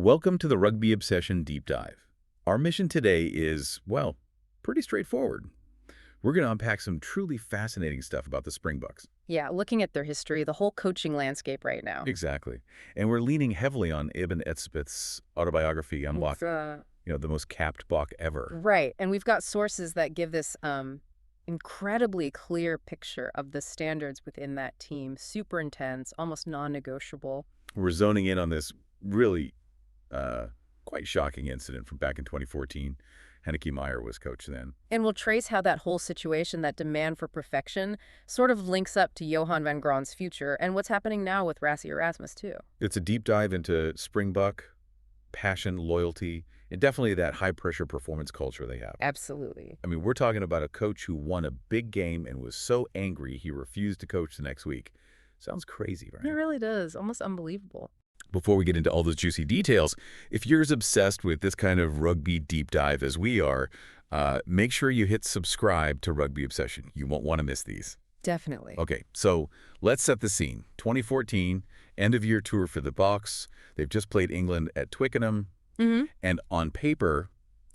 Welcome to the Rugby Obsession Deep Dive. Our mission today is, well, pretty straightforward. We're going to unpack some truly fascinating stuff about the Springboks. Yeah, looking at their history, the whole coaching landscape right now. Exactly. And we're leaning heavily on Eben Etzebeth's autobiography, Unlock, the most capped Bok ever. Right, and we've got sources that give this incredibly clear picture of the standards within that team. Super intense, almost non-negotiable. We're zoning in on this really quite shocking incident from back in 2014. Heyneke Meyer was coach then. And we'll trace how that whole situation, that demand for perfection, sort of links up to Johann van Graan's future and what's happening now with Rassie Erasmus, too. It's a deep dive into Springbok, passion, loyalty, and definitely that high-pressure performance culture they have. Absolutely. I mean, we're talking about a coach who won a big game and was so angry he refused to coach the next week. Sounds crazy, right? It really does. Almost unbelievable. Before we get into all those juicy details, if you're as obsessed with this kind of rugby deep dive as we are, make sure you hit subscribe to Rugby Obsession. You won't want to miss these. Definitely. Okay, so let's set the scene. 2014, end-of-year tour for the Boks. They've just played England at Twickenham. And on paper,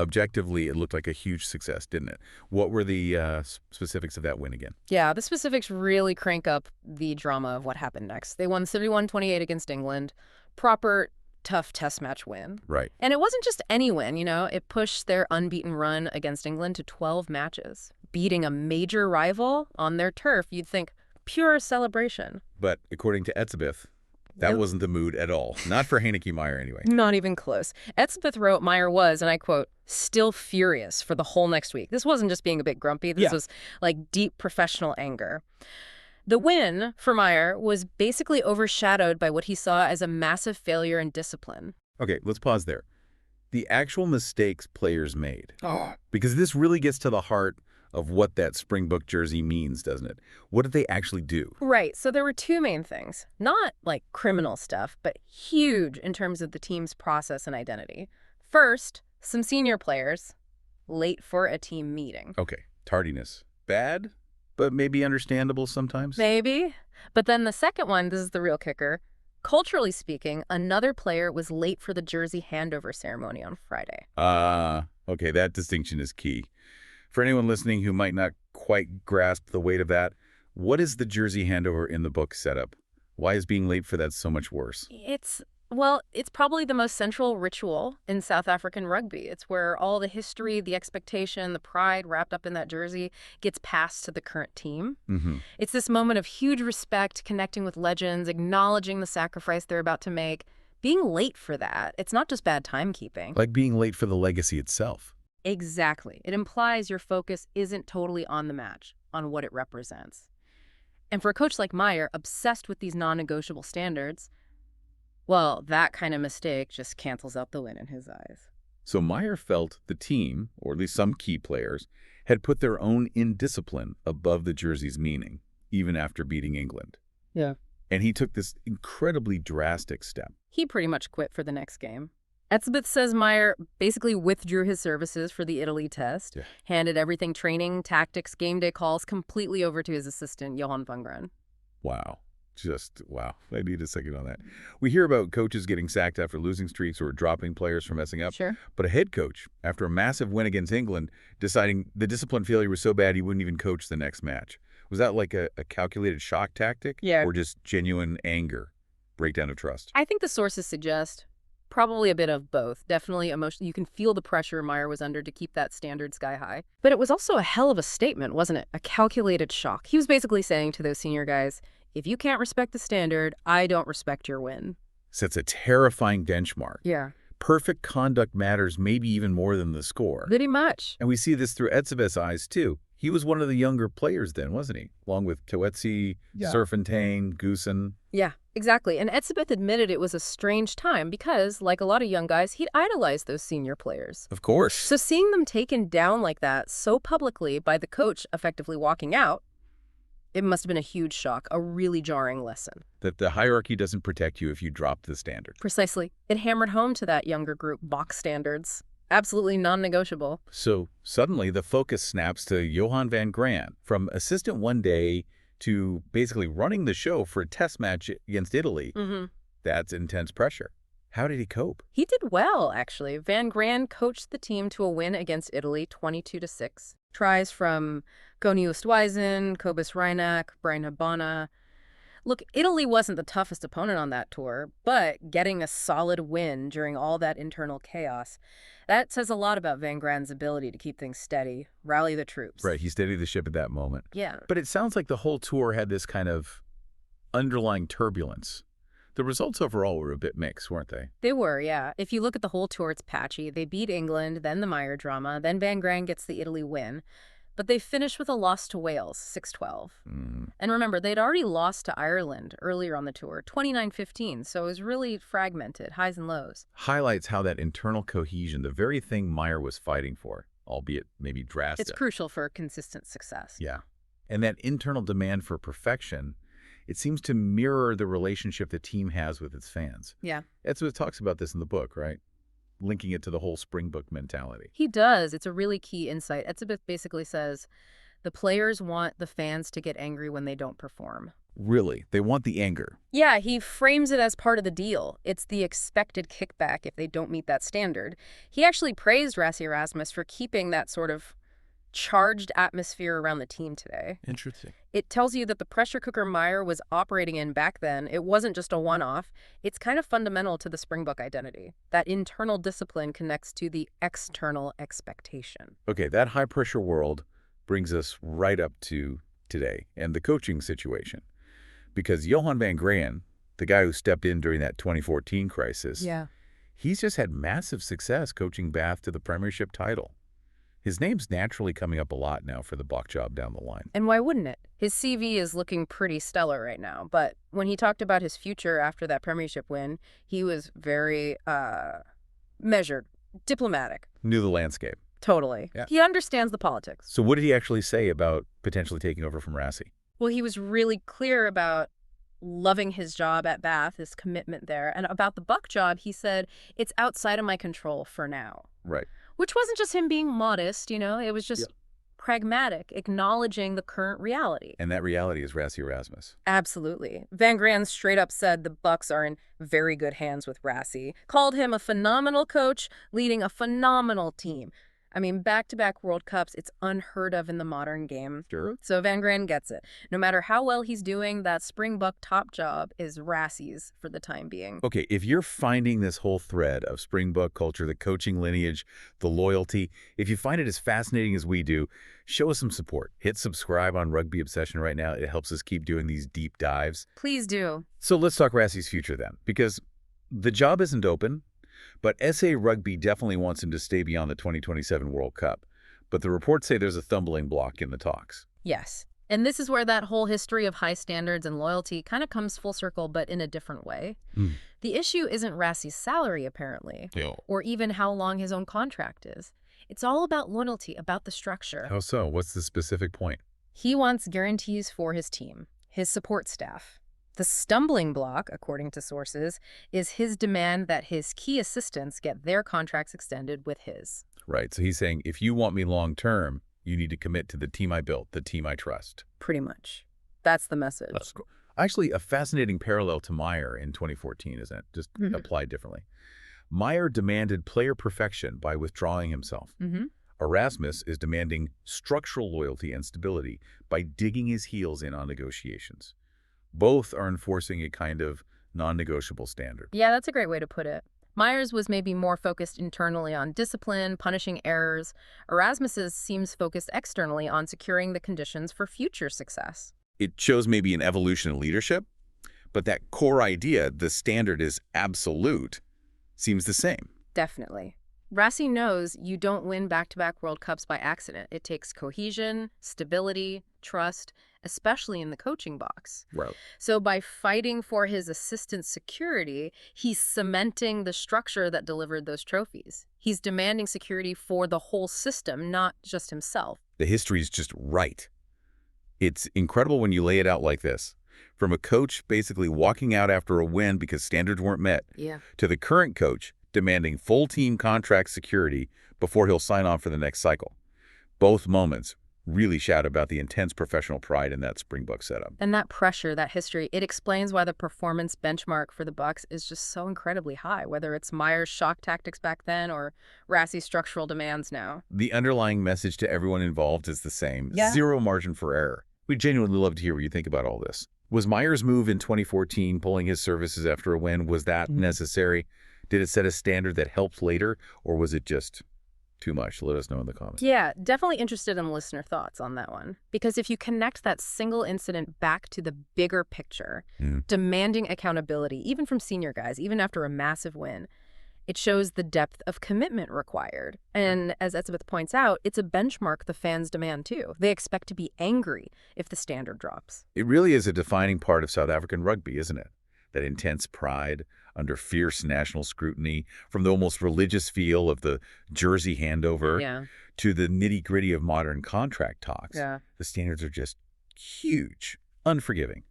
objectively, it looked like a huge success, didn't it? What were the specifics of that win again? Yeah, the specifics really crank up the drama of what happened next. They won 31-28 against England. Proper, tough test match win. Right. And it wasn't just any win, It pushed their unbeaten run against England to 12 matches. Beating a major rival on their turf, you'd think pure celebration. But according to Etzebeth, that wasn't the mood at all. Not for Heyneke Meyer, anyway. Not even close. Etzebeth wrote Meyer was, and I quote, still furious for the whole next week. This wasn't just being a bit grumpy. This was like deep professional anger. The win for Meyer was basically overshadowed by what he saw as a massive failure in discipline. Okay, let's pause there. The actual mistakes players made. Because this really gets to the heart of what that Springbok jersey means, doesn't it? What did they actually do? Right. So there were two main things. Not like criminal stuff, but huge in terms of the team's process and identity. First, some senior players late for a team meeting. Okay, tardiness. Bad, but maybe understandable sometimes? Maybe. But then the second one, this is the real kicker. Culturally speaking, another player was late for the jersey handover ceremony on Friday. Okay, that distinction is key. For anyone listening who might not quite grasp the weight of that, what is the jersey handover in the book setup? Why is being late for that so much worse? It's probably the most central ritual in South African rugby. It's where all the history, the expectation, the pride wrapped up in that jersey gets passed to the current team. It's this moment of huge respect, connecting with legends, acknowledging the sacrifice they're about to make. Being late for that, it's not just bad timekeeping. Like being late for the legacy itself. Exactly. It implies your focus isn't totally on the match, on what it represents. And for a coach like Meyer, obsessed with these non-negotiable standards, well, that kind of mistake just cancels out the win in his eyes. So Meyer felt the team, or at least some key players, had put their own indiscipline above the jersey's meaning, even after beating England. Yeah. And he took this incredibly drastic step. He pretty much quit for the next game. Etzebeth says Meyer basically withdrew his services for the Italy test, handed everything training, tactics, game day calls completely over to his assistant, Johann van Graan. Wow. Just, wow. I need a second on that. We hear about coaches getting sacked after losing streaks or dropping players for messing up. Sure. But a head coach, after a massive win against England, deciding the discipline failure was so bad he wouldn't even coach the next match. Was that like a calculated shock tactic? Yeah. Or just genuine anger, breakdown of trust? I think the sources suggest probably a bit of both. Definitely emotional. You can feel the pressure Meyer was under to keep that standard sky high. But it was also a hell of a statement, wasn't it? A calculated shock. He was basically saying to those senior guys, if you can't respect the standard, I don't respect your win. Sets a terrifying benchmark. Yeah. Perfect conduct matters maybe even more than the score. Pretty much. And we see this through Etzebeth's eyes, too. He was one of the younger players then, wasn't he? Along with Toetsi, Serfontein, Goosen. Yeah, exactly. And Etzebeth admitted it was a strange time because, like a lot of young guys, he'd idolized those senior players. Of course. So seeing them taken down like that so publicly by the coach effectively walking out, it must have been a huge shock, a really jarring lesson. That the hierarchy doesn't protect you if you drop the standard. Precisely. It hammered home to that younger group box standards. Absolutely non-negotiable. So suddenly the focus snaps to Johann van Graan, from assistant one day to basically running the show for a test match against Italy. That's intense pressure. How did he cope? He did well, actually. Van Graan coached the team to a win against Italy, 22-6. Tries from Goni Oosthuizen, Cobus Reinach, Brian Habana. Look, Italy wasn't the toughest opponent on that tour, but getting a solid win during all that internal chaos, that says a lot about Van Graan's ability to keep things steady, rally the troops. Right, he steadied the ship at that moment. Yeah. But it sounds like the whole tour had this kind of underlying turbulence. The results overall were a bit mixed, weren't they? They were, yeah. If you look at the whole tour, it's patchy. They beat England, then the Meyer drama, then Van Graan gets the Italy win. But they finished with a loss to Wales, 6-12. And remember, they'd already lost to Ireland earlier on the tour, 29-15, so it was really fragmented, highs and lows. Highlights how that internal cohesion, the very thing Meyer was fighting for, albeit maybe drastic. It's crucial for consistent success. Yeah. And that internal demand for perfection, it seems to mirror the relationship the team has with its fans. Yeah. Etzebeth talks about this in the book, right? Linking it to the whole Springbok mentality. He does. It's a really key insight. Etzebeth basically says the players want the fans to get angry when they don't perform. Really? They want the anger. Yeah, he frames it as part of the deal. It's the expected kickback if they don't meet that standard. He actually praised Rassie Erasmus for keeping that sort of charged atmosphere around the team today. Interesting. It tells you that the pressure cooker Meyer was operating in back then, it wasn't just a one-off. It's kind of fundamental to the Springbok identity. That internal discipline connects to the external expectation. Okay, that high-pressure world brings us right up to today and the coaching situation. Because Johann van Graan, the guy who stepped in during that 2014 crisis, he's just had massive success coaching Bath to the Premiership title. His name's naturally coming up a lot now for the Bok job down the line. And why wouldn't it? His CV is looking pretty stellar right now, but when he talked about his future after that Premiership win, he was very measured, diplomatic. Knew the landscape. Totally. Yeah. He understands the politics. So what did he actually say about potentially taking over from Rassie? Well, he was really clear about loving his job at Bath, his commitment there. And about the Bok job, he said, it's outside of my control for now. Right. Which wasn't just him being modest, you know, it was just pragmatic, acknowledging the current reality. And that reality is Rassie Erasmus. Absolutely. Van Graan straight up said the Bucks are in very good hands with Rassie, called him a phenomenal coach, leading a phenomenal team. I mean, back-to-back World Cups, it's unheard of in the modern game. Sure. So Van Graan gets it. No matter how well he's doing, that Springbok top job is Rassie's for the time being. Okay, if you're finding this whole thread of Springbok culture, the coaching lineage, the loyalty, if you find it as fascinating as we do, show us some support. Hit subscribe on Rugby Obsession right now. It helps us keep doing these deep dives. Please do. So let's talk Rassie's future then, because the job isn't open. But SA Rugby definitely wants him to stay beyond the 2027 World Cup. But the reports say there's a stumbling block in the talks. Yes. And this is where that whole history of high standards and loyalty kind of comes full circle, but in a different way. The issue isn't Rassie's salary, apparently, or even how long his own contract is. It's all about loyalty, about the structure. How so? What's the specific point? He wants guarantees for his team, his support staff. The stumbling block, according to sources, is his demand that his key assistants get their contracts extended with his. Right. So he's saying, if you want me long-term, you need to commit to the team I built, the team I trust. Pretty much. That's the message. That's cool. Actually, a fascinating parallel to Meyer in 2014, isn't it? Just applied differently. Meyer demanded player perfection by withdrawing himself. Erasmus is demanding structural loyalty and stability by digging his heels in on negotiations. Both are enforcing a kind of non-negotiable standard. Yeah, that's a great way to put it. Meyer's was maybe more focused internally on discipline, punishing errors. Erasmus's seems focused externally on securing the conditions for future success. It shows maybe an evolution in leadership, but that core idea, the standard is absolute, seems the same. Definitely. Rassie knows you don't win back-to-back World Cups by accident. It takes cohesion, stability, trust, especially in the coaching box. Right. So by fighting for his assistant's security, he's cementing the structure that delivered those trophies. He's demanding security for the whole system, not just himself. The history's just right. It's incredible when you lay it out like this. From a coach basically walking out after a win because standards weren't met, to the current coach demanding full team contract security before he'll sign on for the next cycle. Both moments really shout about the intense professional pride in that Springbok setup. And that pressure, that history, it explains why the performance benchmark for the Bucks is just so incredibly high, whether it's Meyer's shock tactics back then or Rassie's structural demands now. The underlying message to everyone involved is the same. Yeah. Zero margin for error. We'd genuinely love to hear what you think about all this. Was Meyer's move in 2014, pulling his services after a win, was that necessary? Did it set a standard that helped later, or was it just too much? Let us know in the comments. Yeah, definitely interested in listener thoughts on that one. Because if you connect that single incident back to the bigger picture, demanding accountability, even from senior guys, even after a massive win, it shows the depth of commitment required. And as Etzebeth points out, it's a benchmark the fans demand too. They expect to be angry if the standard drops. It really is a defining part of South African rugby, isn't it? That intense pride under fierce national scrutiny, from the almost religious feel of the jersey handover to the nitty-gritty of modern contract talks. The standards are just huge, unforgiving.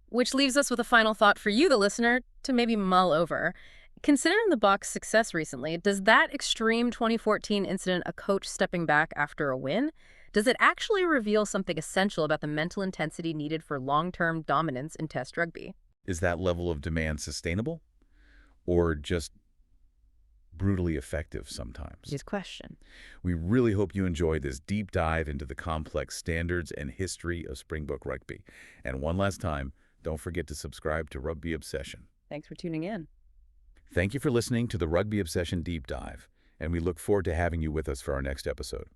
Which leaves us with a final thought for you, the listener, to maybe mull over. Considering the Bucks' success recently, does that extreme 2014 incident, a coach stepping back after a win, does it actually reveal something essential about the mental intensity needed for long-term dominance in Test rugby? Is that level of demand sustainable, or just brutally effective sometimes? His question. We really hope you enjoyed this deep dive into the complex standards and history of Springbok rugby. And one last time, don't forget to subscribe to Rugby Obsession. Thanks for tuning in. Thank you for listening to the Rugby Obsession Deep Dive, and we look forward to having you with us for our next episode.